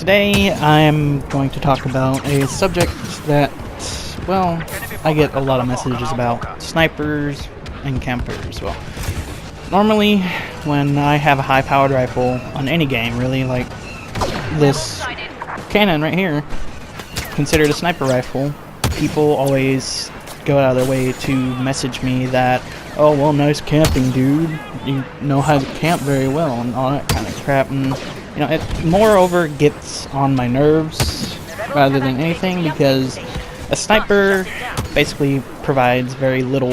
Today I'm going to talk about a subject that, well, I get a lot of messages about: snipers and campers. Well, normally when I have a high-powered rifle on any game, really, like this cannon right here, considered a sniper rifle, people always go out of their way to message me that, oh, well, nice camping, dude, you know how to camp very well, and all that kind of crap. And you know, it moreover gets on my nerves rather than anything, because a sniper basically provides very little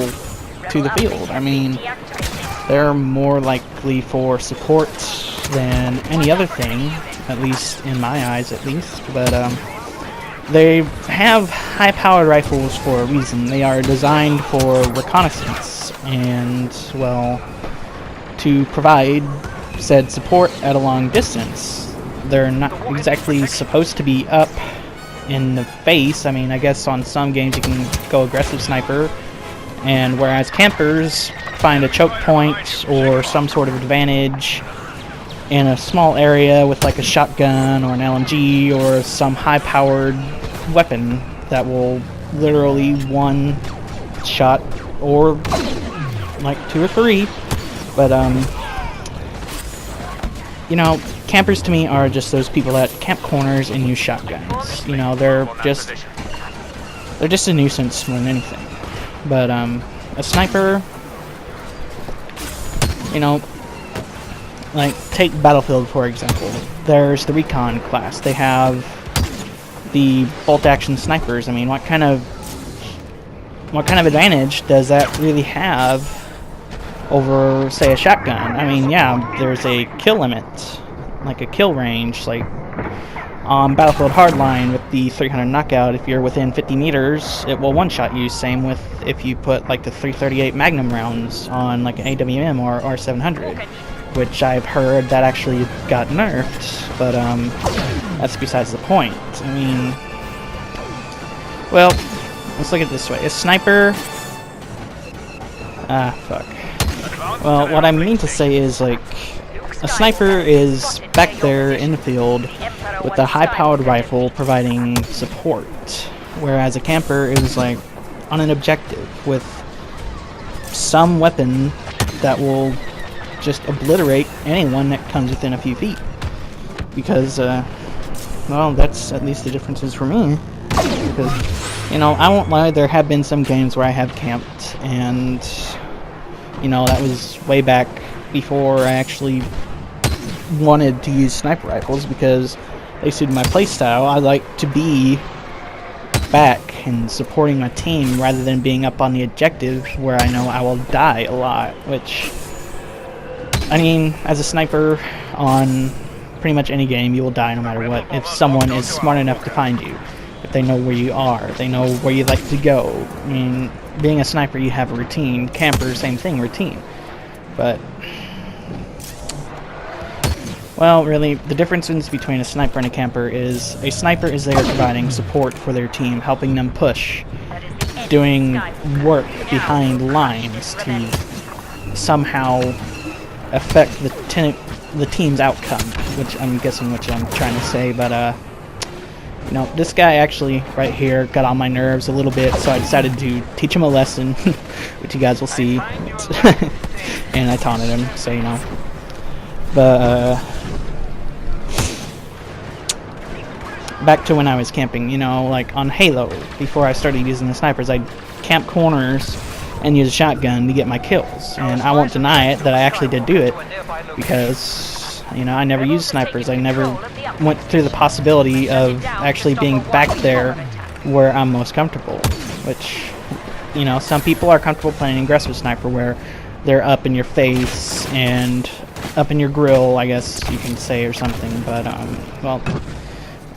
to the field. I mean, they're more likely for support than any other thing, at least in my eyes, at least. But they have high-powered rifles for a reason. They are designed for reconnaissance and, well, to provide said support at a long distance. They're not exactly supposed to be up in the face. I mean, I guess on some games you can go aggressive sniper, and whereas campers find a choke point or some sort of advantage in a small area with like a shotgun or an LMG or some high-powered weapon that will literally one shot or like 2 or 3. But you know, campers to me are just those people that camp corners and use shotguns. You know, they're just a nuisance more than anything. But a sniper, you know, like take Battlefield for example. There's the recon class. They have the bolt action snipers. I mean, what kind of advantage does that really have over, say, a shotgun? I mean, yeah, there's a kill limit, like a kill range, like on Battlefield Hardline with the 300 knockout. If you're within 50 meters, it will one-shot you. Same with if you put like the 338 Magnum rounds on like an AWM or R700, which I've heard that actually got nerfed, but that's besides the point. I mean, well, let's look at it this way. A sniper... Well, what I mean to say is, like, a sniper is back there in the field with a high-powered rifle providing support, whereas a camper is, like, on an objective with some weapon that will just obliterate anyone that comes within a few feet. Because, well, that's at least the differences for me. Because, you know, I won't lie, there have been some games where I have camped, and you know, that was way back before I actually wanted to use sniper rifles, because they suited my playstyle. I like to be back and supporting my team rather than being up on the objective where I know I will die a lot, which, I mean, as a sniper on pretty much any game, you will die no matter what if someone is smart enough to find you. If they know where you are, they know where you like to go. I mean, being a sniper, you have a routine. Camper, same thing, routine. But, well, really, the difference between a sniper and a camper is a sniper is there providing support for their team, helping them push, doing work behind lines to somehow affect the team's outcome, which I'm guessing what I'm trying to say. But you know, this guy actually right here got on my nerves a little bit, so I decided to teach him a lesson, which you guys will see. And I taunted him, so you know. But back to when I was camping, you know, like on Halo, before I started using the snipers, I'd camp corners and use a shotgun to get my kills. And I won't deny it that I actually did do it, because, you know, I never used snipers. I never went through the possibility of actually being back there where I'm most comfortable, which, you know, some people are comfortable playing aggressive sniper where they're up in your face and up in your grill, I guess you can say, or something. But well,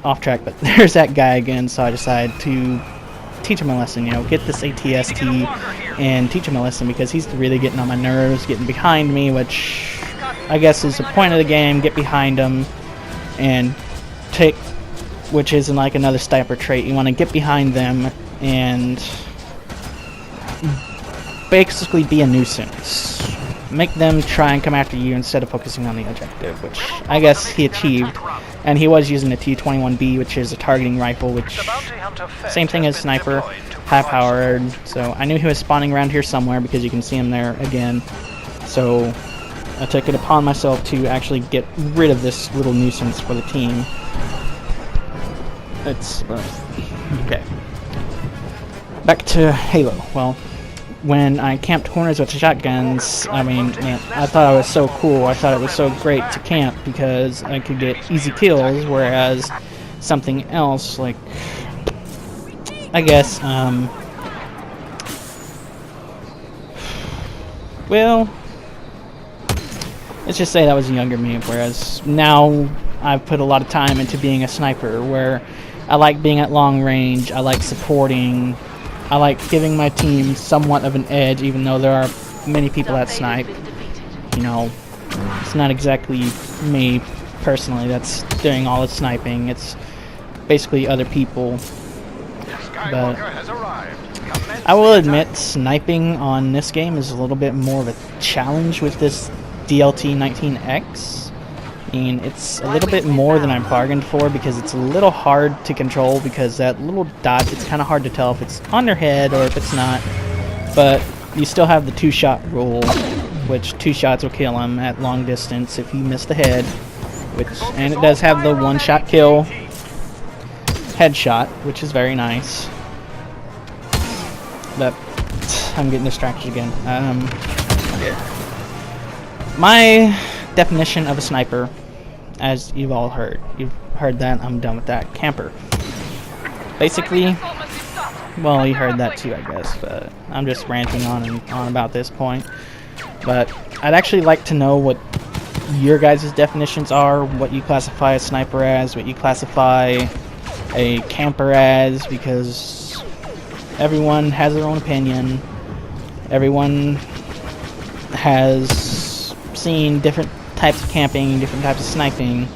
off track, but there's that guy again, so I decided to teach him a lesson, you know, get this ATST and teach him a lesson, because he's really getting on my nerves, getting behind me, which I guess is the point of the game. Get behind him and take, which is like another sniper trait. You want to get behind them and basically be a nuisance. Make them try and come after you instead of focusing on the objective, which I guess he achieved. And he was using the T-21B, which is a targeting rifle, which same thing as sniper, high-powered. So I knew he was spawning around here somewhere because you can see him there again. So I took it upon myself to actually get rid of this little nuisance for the team. It's okay. Back to Halo. Well, when I camped corners with the shotguns, I mean, man, I thought it was so cool. I thought it was so great to camp because I could get easy kills, whereas something else, like, I guess, well, let's just say that was a younger me, whereas now I've put a lot of time into being a sniper, where I like being at long range, I like supporting, I like giving my team somewhat of an edge, even though there are many people that snipe. You know, it's not exactly me personally that's doing all the sniping, it's basically other people. But I will admit, sniping on this game is a little bit more of a challenge with this DLT-19X. I mean, it's a little bit more than I bargained for because it's a little hard to control because that little dot, it's kind of hard to tell if it's on their head or if it's not. But you still have the 2-shot rule, which 2 shots will kill him at long distance if you miss the head. And it does have the 1-shot kill headshot, which is very nice. But I'm getting distracted again. My definition of a sniper, as you've all heard. You've heard that. I'm done with that. Camper. Basically, well, you heard that too, I guess, but I'm just ranting on and on about this point. But I'd actually like to know what your guys' definitions are, what you classify a sniper as, what you classify a camper as, because everyone has their own opinion. Everyone has seen different types of camping, different types of sniping.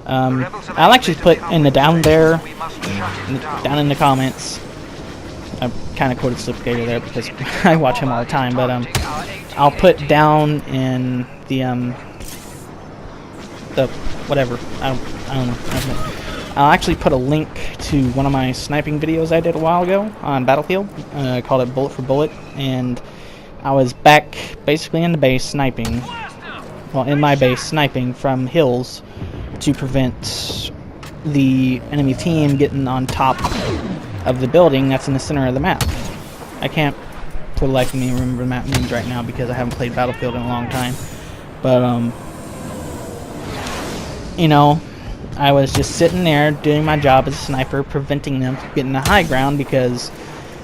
I'll actually put in the down there, down in the comments. I kind of quoted Slipgator there because I watch him all the time, but I'll put down in the whatever. I don't know. I'll actually put a link to one of my sniping videos I did a while ago on Battlefield. Called it Bullet for Bullet, and I was back basically in the base sniping. Well, in my base, sniping from hills to prevent the enemy team getting on top of the building that's in the center of the map. I can't for the life of me remember the map names right now because I haven't played Battlefield in a long time. But, you know, I was just sitting there doing my job as a sniper, preventing them from getting the high ground because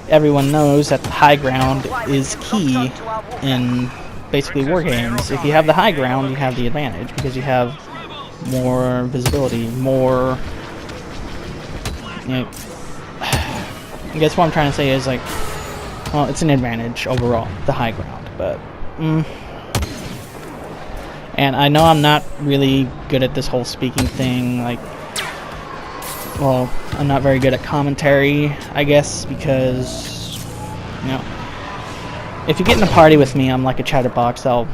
everyone knows that the high ground is key in basically war games. If you have the high ground, you have the advantage because you have more visibility, more, you know, I guess what I'm trying to say is, like, well, it's an advantage overall, the high ground, but and I know I'm not really good at this whole speaking thing, like, well, I'm not very good at commentary, I guess, because, you know, if you get in a party with me, I'm like a chatterbox. I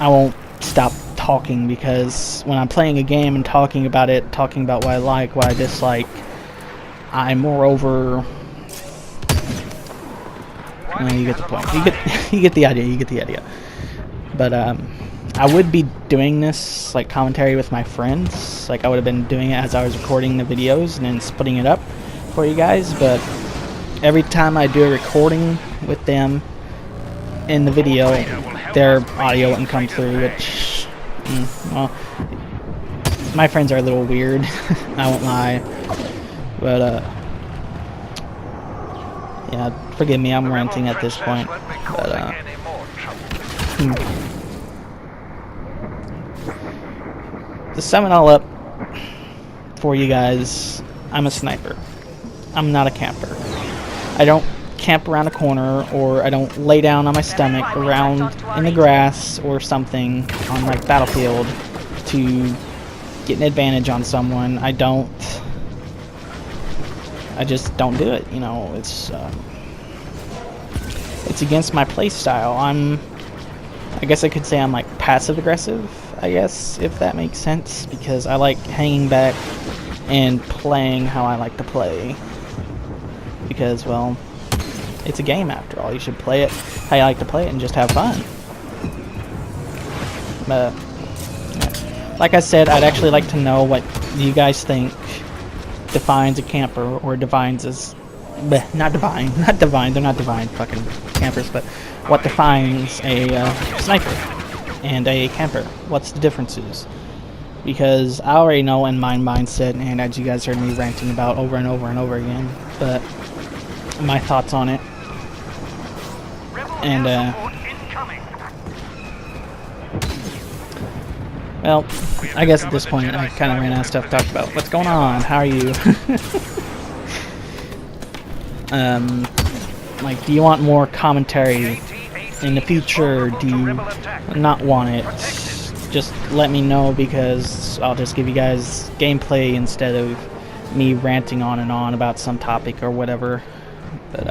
won't stop talking because when I'm playing a game and talking about it, talking about what I like, what I dislike, I moreover, well, you get the point. You get the idea. You get the idea. But I would be doing this like commentary with my friends. Like I would have been doing it as I was recording the videos and then splitting it up for you guys. But every time I do a recording with them in the video, their audio wouldn't come through, which, well, my friends are a little weird, I won't lie, but, yeah, forgive me, I'm ranting at this point, but, to sum it all up for you guys, I'm a sniper. I'm not a camper. I don't camp around a corner, or I don't lay down on my stomach around in the grass or something on like Battlefield to get an advantage on someone. I just don't do it, you know. It's against my play style. I guess I could say I'm like passive aggressive, I guess, if that makes sense, because I like hanging back and playing how I like to play. Because, well, it's a game after all. You should play it how you like to play it and just have fun. But, yeah. Like I said, I'd actually like to know what you guys think defines a camper, or defines as... Bleh, not divine, they're not divine fucking campers, but what defines a sniper and a camper? What's the differences? Because I already know in my mindset, and as you guys heard me ranting about over and over and over again, but my thoughts on it. And, well, I guess at this point I kind of ran out of stuff to talk about. What's going on? How are you? Like, do you want more commentary in the future? Do you not want it? Just let me know, because I'll just give you guys gameplay instead of me ranting on and on about some topic or whatever. But,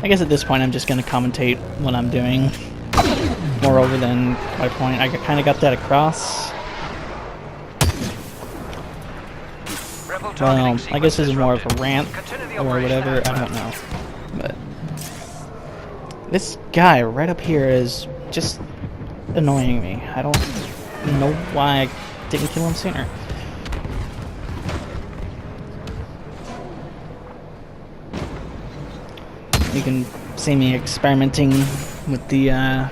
I guess at this point I'm just going to commentate what I'm doing. Moreover than my point. I kind of got that across. Well, I guess this is more of a rant or whatever, I don't know. But this guy right up here is just annoying me. I don't know why I didn't kill him sooner. You can see me experimenting with the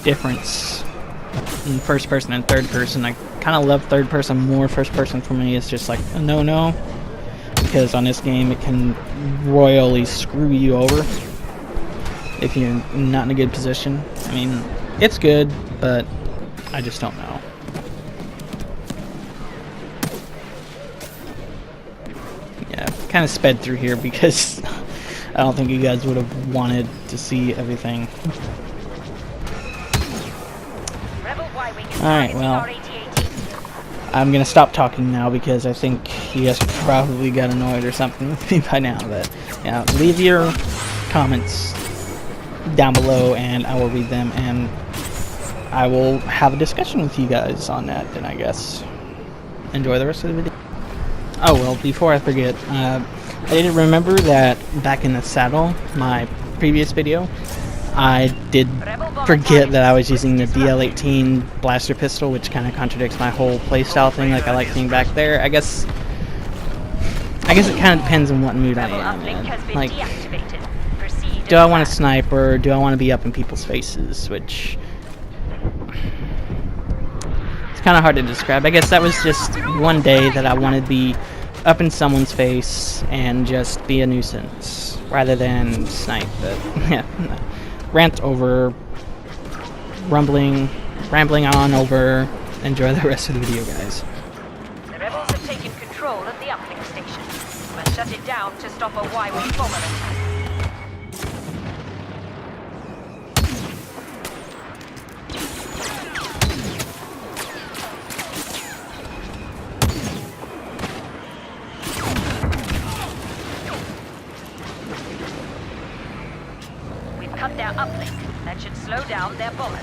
difference in first person and third person. I kind of love third person more. First person for me is just like a no-no, because on this game it can royally screw you over if you're not in a good position. I mean, it's good, but I just don't know. Yeah, kind of sped through here because I don't think you guys would have wanted to see everything. Alright, well, I'm gonna stop talking now because I think you guys probably got annoyed or something with me by now. But yeah, leave your comments down below and I will read them, and I will have a discussion with you guys on that then, I guess. Enjoy the rest of the video. Oh well, before I forget, I didn't remember that back in the saddle, my previous video, I did forget that I was using the DL-18 blaster pistol, which kind of contradicts my whole playstyle thing. Like, I like being back there. I guess it kind of depends on what mood I am in. Like, do I want to snipe, or do I want to be up in people's faces? Which, it's kind of hard to describe. I guess that was just one day that I wanted to be up in someone's face and just be a nuisance, rather than snipe. But, yeah. Rant over, rambling on over. Enjoy the rest of the video, guys. The rebels have taken control of the uplink station. We must shut it down to stop a Y-wing bomber attack. Cut their uplink. That should slow down their bombers.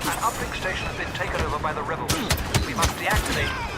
An uplink station has been taken over by the rebels. We must deactivate